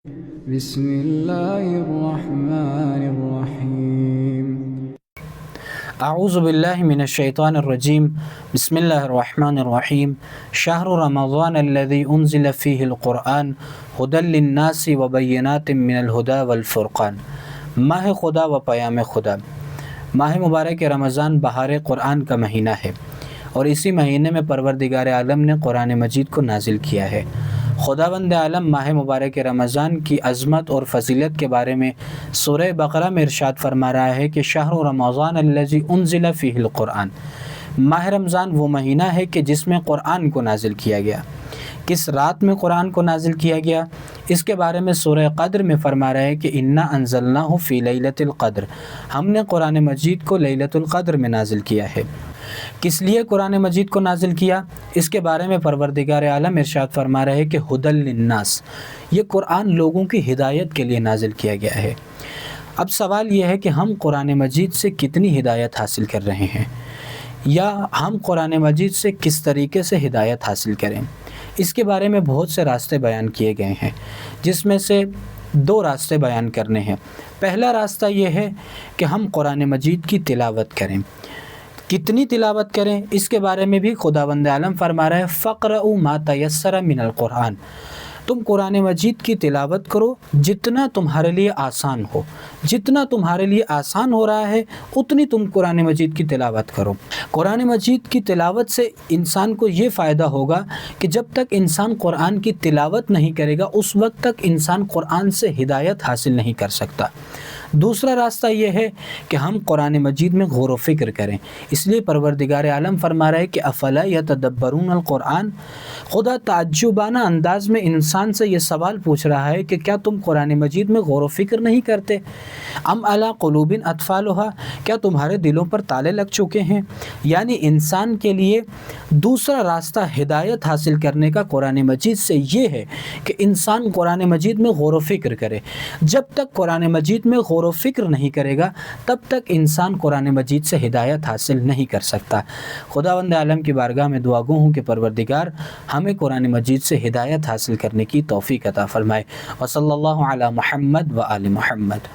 بسم الله الرحمن الرحيم. اعوذ باللہ من الشیطان الرجیم بسم اللہ الرحمن الرحیم شہر رمضان الذي انزل فيه القرآن هدى للناس وبینات من الهدى والفرقان۔ ماہ خدا و پیام خدا۔ ماہ مبارک رمضان بہار قرآن کا مہینہ ہے اور اسی مہینے میں پروردگار عالم نے قرآن مجید کو نازل کیا ہے۔ خداوند عالم ماہ مبارک رمضان کی عظمت اور فضیلت کے بارے میں سورہ بقرہ میں ارشاد فرما رہا ہے کہ شہر رمضان الذی انزل فیہ القرآن، ماہ رمضان وہ مہینہ ہے کہ جس میں قرآن کو نازل کیا گیا۔ کس رات میں قرآن کو نازل کیا گیا؟ اس کے بارے میں سورہ قدر میں فرما رہا ہے کہ انا انزلناہ فی لیلۃ القدر، ہم نے قرآن مجید کو لیلۃ القدر میں نازل کیا ہے۔ کس لیے قرآن مجید کو نازل کیا؟ اس کے بارے میں پروردگار عالم ارشاد فرما رہے کہ ہدی للناس، یہ قرآن لوگوں کی ہدایت کے لیے نازل کیا گیا ہے۔ اب سوال یہ ہے کہ ہم قرآن مجید سے کتنی ہدایت حاصل کر رہے ہیں، یا ہم قرآن مجید سے کس طریقے سے ہدایت حاصل کریں؟ اس کے بارے میں بہت سے راستے بیان کیے گئے ہیں، جس میں سے دو راستے بیان کرنے ہیں۔ پہلا راستہ یہ ہے کہ ہم قرآن مجید کی تلاوت کریں۔ کتنی تلاوت کریں؟ اس کے بارے میں بھی خداوند عالم فرما رہا ہے فَقْرَؤُوا مَا تَيَسَّرَ مِنَ الْقُرْآنِ، تم قرآن مجید کی تلاوت کرو جتنا تمہارے لیے آسان ہو، جتنا تمہارے لیے آسان ہو رہا ہے اتنی تم قرآن مجید کی تلاوت کرو۔ قرآن مجید کی تلاوت سے انسان کو یہ فائدہ ہوگا کہ جب تک انسان قرآن کی تلاوت نہیں کرے گا اس وقت تک انسان قرآن سے ہدایت حاصل نہیں کر سکتا۔ دوسرا راستہ یہ ہے کہ ہم قرآن مجید میں غور و فکر کریں۔ اس لیے پروردگار عالم فرما رہا ہے کہ افلا یتدبرون القرآن، خدا تعجبانہ انداز میں انسان سے یہ سوال پوچھ رہا ہے کہ کیا تم قرآن مجید میں غور و فکر نہیں کرتے؟ ام علی قلوب اطفالھا، کیا تمہارے دلوں پر تالے لگ چکے ہیں؟ یعنی انسان کے لیے دوسرا راستہ ہدایت حاصل کرنے کا قرآن مجید سے یہ ہے کہ انسان قرآن مجید میں غور و فکر کرے۔ جب تک قرآن مجید میں غور و فکر نہیں کرے گا تب تک انسان قرآن مجید سے ہدایت حاصل نہیں کر سکتا۔ خداوند عالم کی بارگاہ میں دعا گو ہوں کہ پروردگار ہمیں قرآن مجید سے ہدایت حاصل کرنے کی توفیق عطا فرمائے۔ وصلی اللہ علی محمد و آل محمد۔